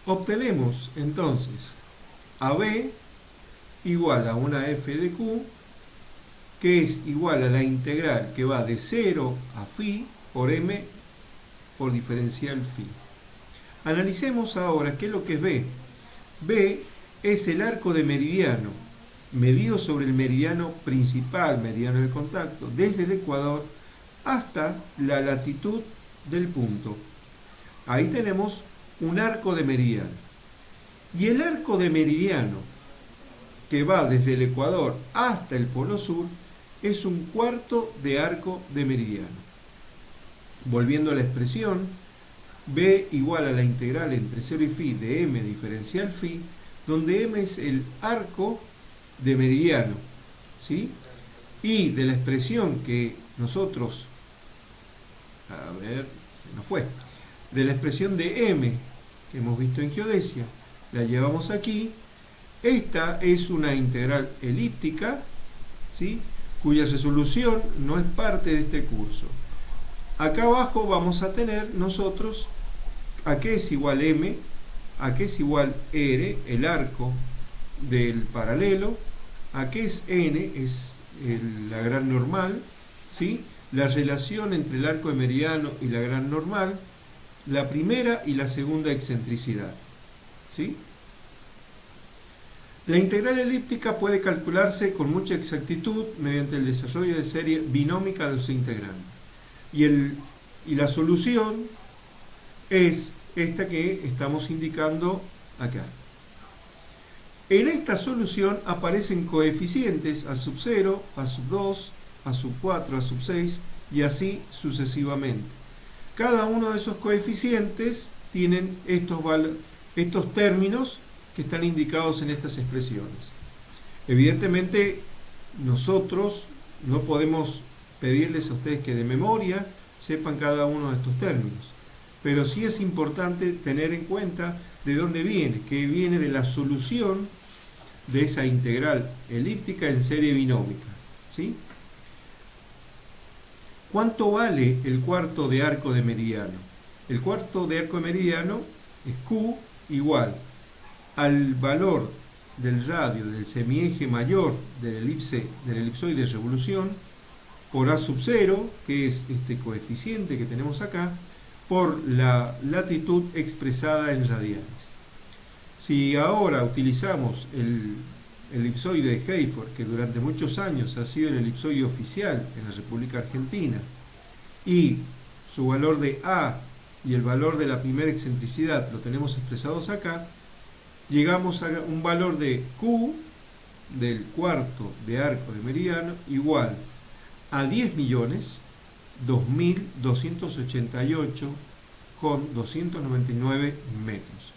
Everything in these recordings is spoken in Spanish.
Obtenemos entonces AB igual a una f de q, que es igual a la integral que va de 0 a phi por m por diferencial phi. Analicemos ahora qué es lo que es B. B es el arco de meridiano, medido sobre el meridiano principal, meridiano de contacto, desde el ecuador hasta la latitud del punto. Ahí tenemos un arco de meridiano. Y el arco de meridiano, que va desde el ecuador hasta el polo sur, es un cuarto de arco de meridiano. Volviendo a la expresión, B igual a la integral entre 0 y phi de m diferencial phi, donde m es el arco de meridiano, ¿sí? Y de la expresión que nosotros, se nos fue, de la expresión de m que hemos visto en geodesia, la llevamos aquí. Esta es una integral elíptica, ¿sí?, cuya resolución no es parte de este curso. Acá abajo vamos a tener nosotros a qué es igual m, a qué es igual r, el arco del paralelo, a qué es n, es la gran normal, ¿sí?, la relación entre el arco de meridiano y la gran normal, la primera y la segunda excentricidad, ¿sí? La integral elíptica puede calcularse con mucha exactitud mediante el desarrollo de serie binómica de su integrante. Y la solución es esta que estamos indicando acá. En esta solución aparecen coeficientes a sub 0, a sub 2, a sub 4, a sub 6 y así sucesivamente. Cada uno de esos coeficientes tienen estos términos que están indicados en estas expresiones. Evidentemente, nosotros no podemos pedirles a ustedes que de memoria sepan cada uno de estos términos, pero sí es importante tener en cuenta de dónde viene, que viene de la solución de esa integral elíptica en serie binómica, ¿sí? ¿Cuánto vale el cuarto de arco de meridiano? El cuarto de arco de meridiano es Q igual al valor del radio del semieje mayor del elipsoide de revolución por A sub 0, que es este coeficiente que tenemos acá, por la latitud expresada en radianes. Si ahora utilizamos el elipsoide de Hayford, que durante muchos años ha sido el elipsoide oficial en la República Argentina, y su valor de A y el valor de la primera excentricidad lo tenemos expresados acá, llegamos a un valor de Q del cuarto de arco de meridiano igual a 10 millones 2.288,299 metros.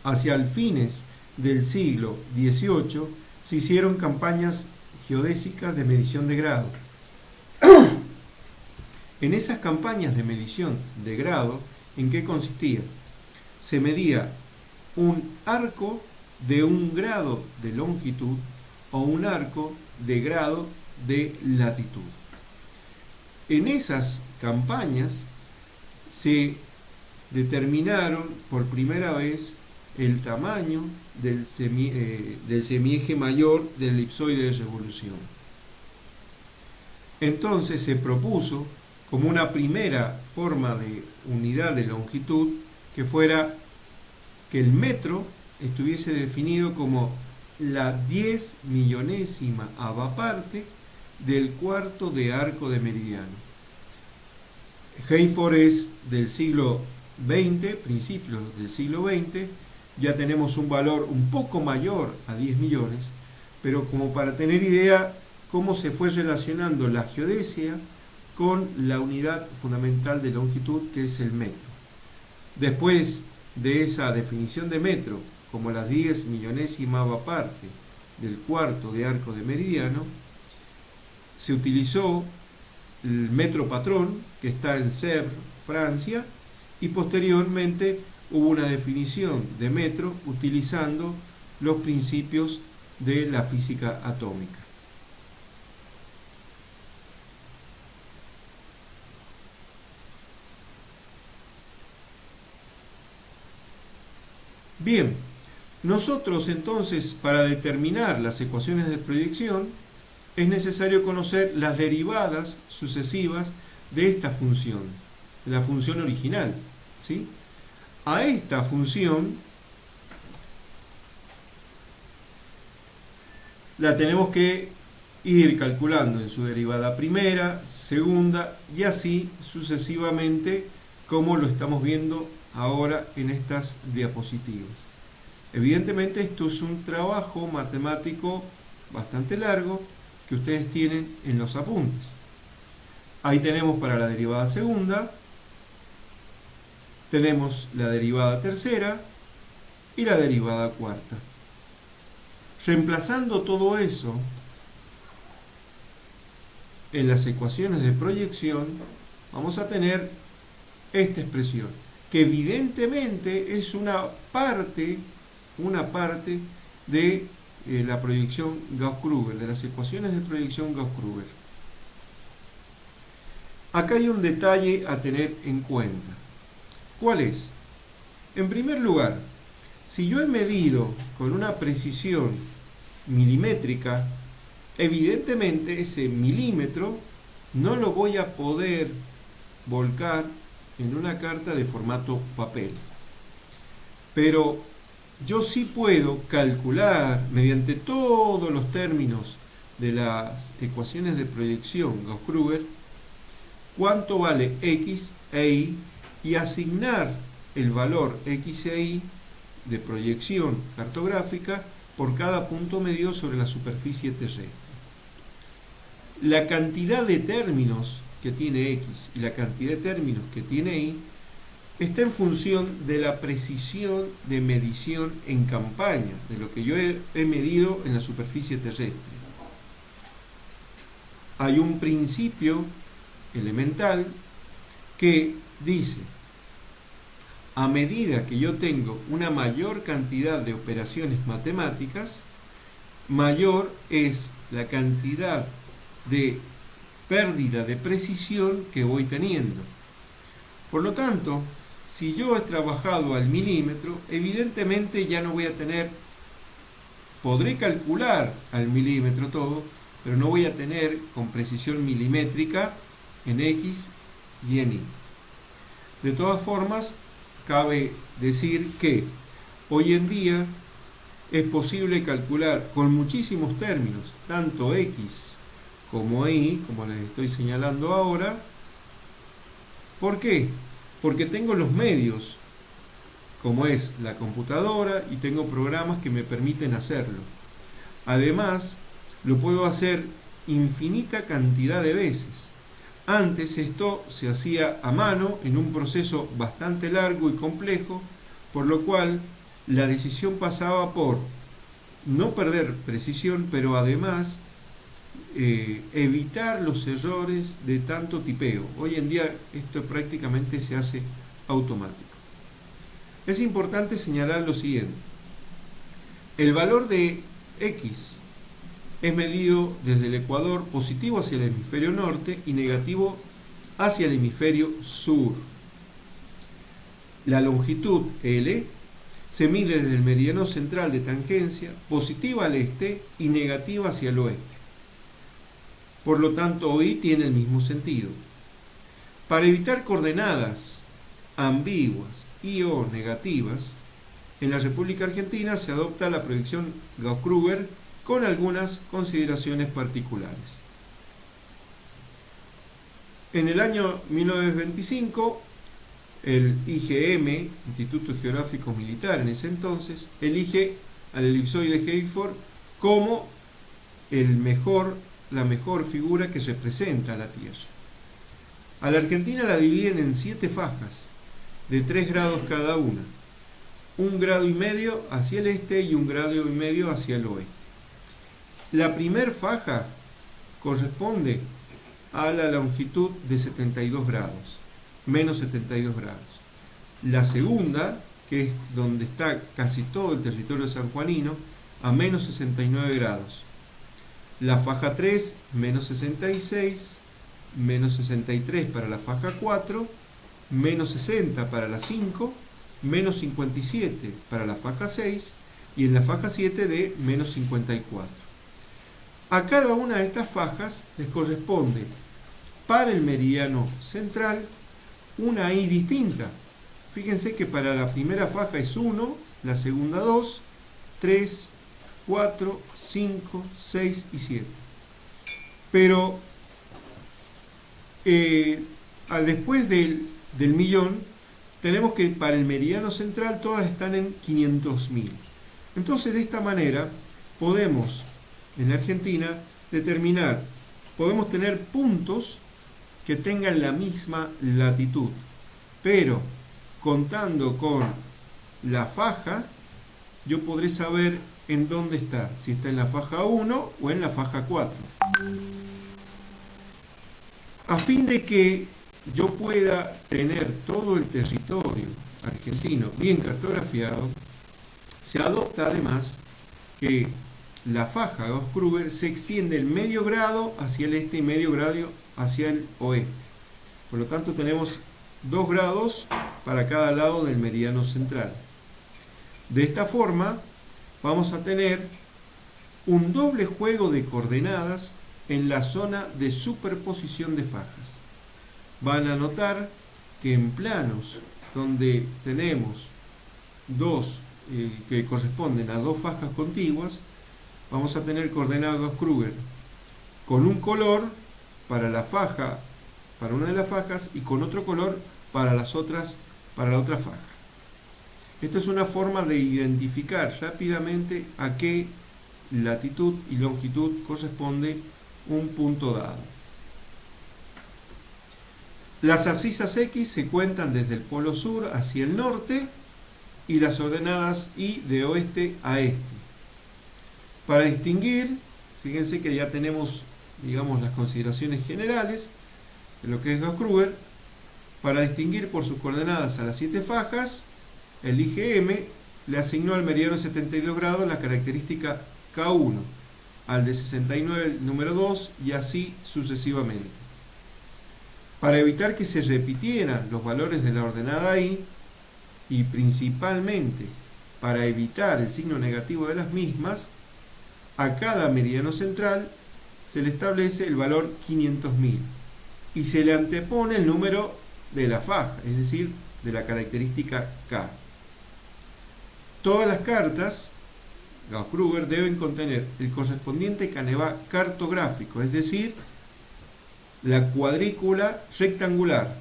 Hacia el fines del siglo XVIII se hicieron campañas geodésicas de medición de grado. En esas campañas de medición de grado, ¿en qué consistía? Se medía un arco de 1 grado de longitud o un arco de grado de latitud. En esas campañas se determinaron por primera vez el tamaño del semieje mayor del elipsoide de revolución. Entonces se propuso como una primera forma de unidad de longitud que fuera que el metro estuviese definido como la 10 millonésima parte del cuarto de arco de meridiano. Hayford es del siglo XX, principios del siglo XX, ya tenemos un valor un poco mayor a 10 millones, pero como para tener idea cómo se fue relacionando la geodesia con la unidad fundamental de longitud que es el metro. Después de esa definición de metro como la 10 millonésima parte del cuarto de arco de meridiano, se utilizó el metro patrón que está en Sèvres, Francia, y posteriormente hubo una definición de metro utilizando los principios de la física atómica. Bien, nosotros entonces para determinar las ecuaciones de proyección es necesario conocer las derivadas sucesivas de esta función, de la función original, ¿sí? A esta función la tenemos que ir calculando en su derivada primera, segunda y así sucesivamente como lo estamos viendo ahora en estas diapositivas. Evidentemente esto es un trabajo matemático bastante largo que ustedes tienen en los apuntes. Ahí tenemos para la derivada segunda, tenemos la derivada tercera y la derivada cuarta. Reemplazando todo eso en las ecuaciones de proyección, vamos a tener esta expresión, que evidentemente es una parte de la proyección Gauss-Krüger, de las ecuaciones de proyección Gauss-Krüger. Acá hay un detalle a tener en cuenta. ¿Cuál es? En primer lugar, si yo he medido con una precisión milimétrica, evidentemente ese milímetro no lo voy a poder volcar en una carta de formato papel. Pero yo sí puedo calcular mediante todos los términos de las ecuaciones de proyección Gauss-Krüger cuánto vale x e y y asignar el valor x e y de proyección cartográfica por cada punto medido sobre la superficie terrestre. La cantidad de términos que tiene x y la cantidad de términos que tiene y está en función de la precisión de medición en campaña, de lo que yo he medido en la superficie terrestre. Hay un principio elemental que dice: a medida que yo tengo una mayor cantidad de operaciones matemáticas, mayor es la cantidad de pérdida de precisión que voy teniendo. Por lo tanto, si yo he trabajado al milímetro, evidentemente ya no voy a tener, podré calcular al milímetro todo, pero no voy a tener con precisión milimétrica en X y en Y. De todas formas, cabe decir que hoy en día es posible calcular con muchísimos términos, tanto X como Y, como les estoy señalando ahora. ¿Por qué? Porque tengo los medios, como es la computadora, y tengo programas que me permiten hacerlo. Además, lo puedo hacer infinita cantidad de veces. Antes esto se hacía a mano en un proceso bastante largo y complejo, por lo cual la decisión pasaba por no perder precisión, pero además evitar los errores de tanto tipeo. Hoy en día esto prácticamente se hace automático. Es importante señalar lo siguiente: el valor de X es medido desde el ecuador positivo hacia el hemisferio norte y negativo hacia el hemisferio sur. La longitud L se mide desde el meridiano central de tangencia, positiva al este y negativa hacia el oeste. Por lo tanto, OI tiene el mismo sentido. Para evitar coordenadas ambiguas y o negativas, en la República Argentina se adopta la proyección Gauss-Krüger con algunas consideraciones particulares. En el año 1925, el IGM, Instituto Geográfico Militar en ese entonces, elige al elipsoide Hayford como la mejor figura que representa a la Tierra. A la Argentina la dividen en 7 fajas, de 3 grados cada una, 1,5 grados hacia el este y 1,5 grados hacia el oeste. La primer faja corresponde a la longitud de 72 grados, menos 72 grados. La segunda, que es donde está casi todo el territorio sanjuanino, a menos 69 grados. La faja 3, menos 66, menos 63 para la faja 4, menos 60 para la 5 menos 57 para la faja 6 y en la faja 7 de menos 54. A cada una de estas fajas les corresponde para el meridiano central una I distinta. Fíjense que para la primera faja es 1, la segunda 2, 3, 4, 5, 6 y 7. Pero después del millón, tenemos que para el meridiano central todas están en 500.000. Entonces, de esta manera, podemos, en la Argentina, determinar, podemos tener puntos que tengan la misma latitud, pero contando con la faja, yo podré saber en dónde está, si está en la faja 1 o en la faja 4. A fin de que yo pueda tener todo el territorio argentino bien cartografiado, se adopta además que la faja Gauss-Krüger se extiende el medio grado hacia el este y medio grado hacia el oeste. Por lo tanto, tenemos 2 grados para cada lado del meridiano central. De esta forma, vamos a tener un doble juego de coordenadas en la zona de superposición de fajas. Van a notar que en planos donde tenemos dos que corresponden a 2 fajas contiguas, vamos a tener coordenadas Gauss-Krüger con un color para la faja, para una de las fajas, y con otro color para las otras, para la otra faja. Esta es una forma de identificar rápidamente a qué latitud y longitud corresponde un punto dado. Las abscisas X se cuentan desde el polo sur hacia el norte y las ordenadas Y de oeste a este. Para distinguir, fíjense que ya tenemos, digamos, las consideraciones generales de lo que es Gauss-Krüger. Para distinguir por sus coordenadas a las 7 fajas, el IgM le asignó al meridiano 72 grados la característica K1, al de 69 el número 2 y así sucesivamente. Para evitar que se repitieran los valores de la ordenada I y principalmente para evitar el signo negativo de las mismas, a cada meridiano central se le establece el valor 500.000 y se le antepone el número de la faja, es decir, de la característica K. Todas las cartas Gauss-Krüger deben contener el correspondiente canevá cartográfico, es decir, la cuadrícula rectangular,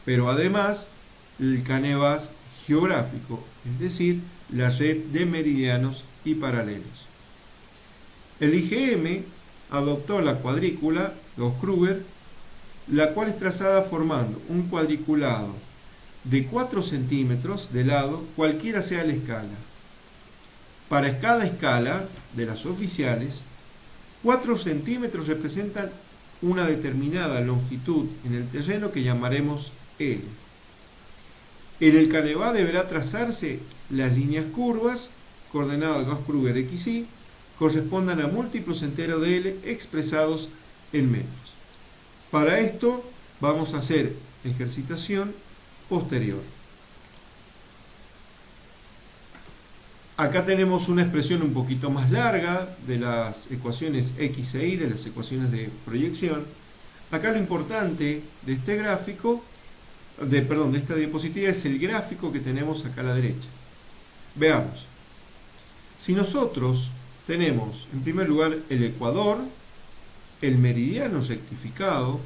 pero además el canevá geográfico, es decir, la red de meridianos y paralelos. El IgM adoptó la cuadrícula Gauss-Krüger, la cual es trazada formando un cuadriculado de 4 centímetros de lado, cualquiera sea la escala. Para cada escala de las oficiales, 4 centímetros representan una determinada longitud en el terreno que llamaremos L. En el canevá deberá trazarse las líneas curvas, coordenadas Gauss-Krüger XY, correspondan a múltiplos enteros de L expresados en metros. Para esto vamos a hacer ejercitación posterior. Acá tenemos una expresión un poquito más larga de las ecuaciones X e Y, de las ecuaciones de proyección. Acá lo importante de este gráfico, de esta diapositiva, es el gráfico que tenemos acá a la derecha. Veamos. Si nosotros tenemos, en primer lugar, el ecuador, el meridiano rectificado,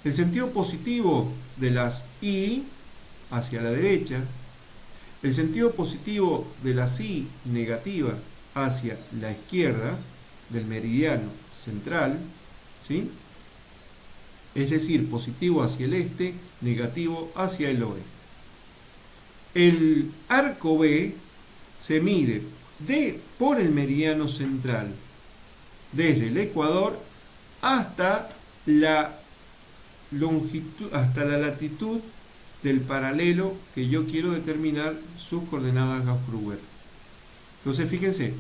el sentido positivo de las Y hacia la derecha, el sentido positivo de la I negativa hacia la izquierda del meridiano central, ¿sí? Es decir, positivo hacia el este, negativo hacia el oeste. El arco B se mide por el meridiano central, desde el ecuador hasta la longitud, hasta la latitud del paralelo que yo quiero determinar sus coordenadas Gauss-Krüger. Entonces fíjense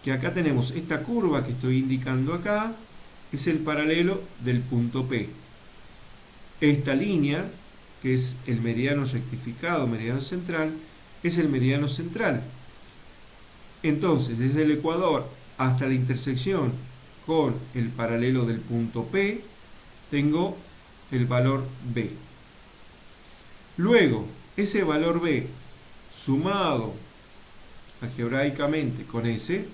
que acá tenemos esta curva que estoy indicando acá, es el paralelo del punto P. Esta línea que es el meridiano rectificado, meridiano central, es el meridiano central. Entonces, desde el ecuador hasta la intersección con el paralelo del punto P, tengo el valor B. Luego, ese valor B sumado algebraicamente con ese,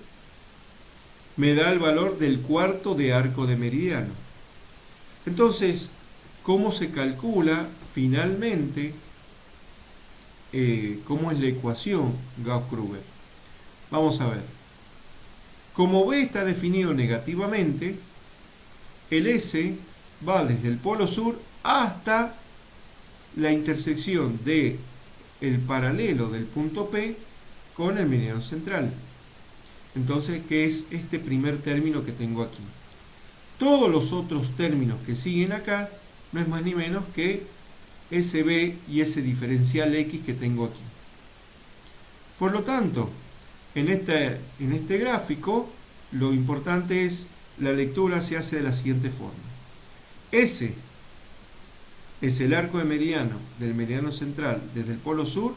me da el valor del cuarto de arco de meridiano. Entonces, ¿cómo se calcula finalmente? ¿Cómo es la ecuación Gauss-Kruger? Vamos a ver. Como B está definido negativamente, el S va desde el polo sur hasta la intersección de el paralelo del punto P con el meridiano central. Entonces, ¿qué es este primer término que tengo aquí? Todos los otros términos que siguen acá no es más ni menos que SB y ese diferencial X que tengo aquí. Por lo tanto, en este gráfico, lo importante es, la lectura se hace de la siguiente forma. S es el arco de meridiano del meridiano central desde el polo sur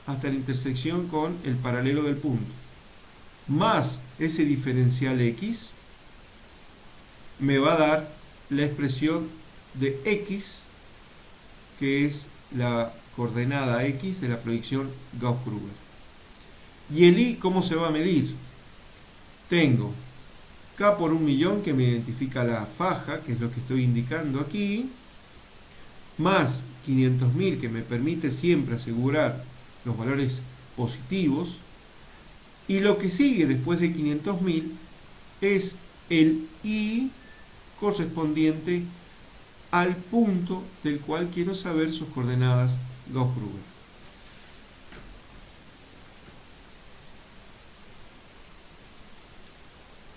hasta la intersección con el paralelo del punto, más ese diferencial X, me va a dar la expresión de X, que es la coordenada X de la proyección Gauss-Kruger. ¿Y el I cómo se va a medir? Tengo K por 1.000.000, que me identifica la faja, que es lo que estoy indicando aquí, más 500.000, que me permite siempre asegurar los valores positivos, y lo que sigue después de 500.000 es el I correspondiente al punto del cual quiero saber sus coordenadas Gauss-Kruger.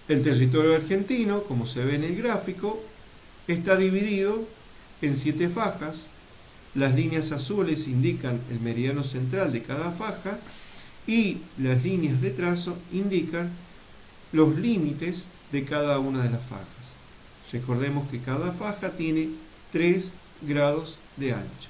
El territorio argentino, como se ve en el gráfico, está dividido en 7 fajas. Las líneas azules indican el meridiano central de cada faja y las líneas de trazo indican los límites de cada una de las fajas. Recordemos que cada faja tiene 3 grados de ancho.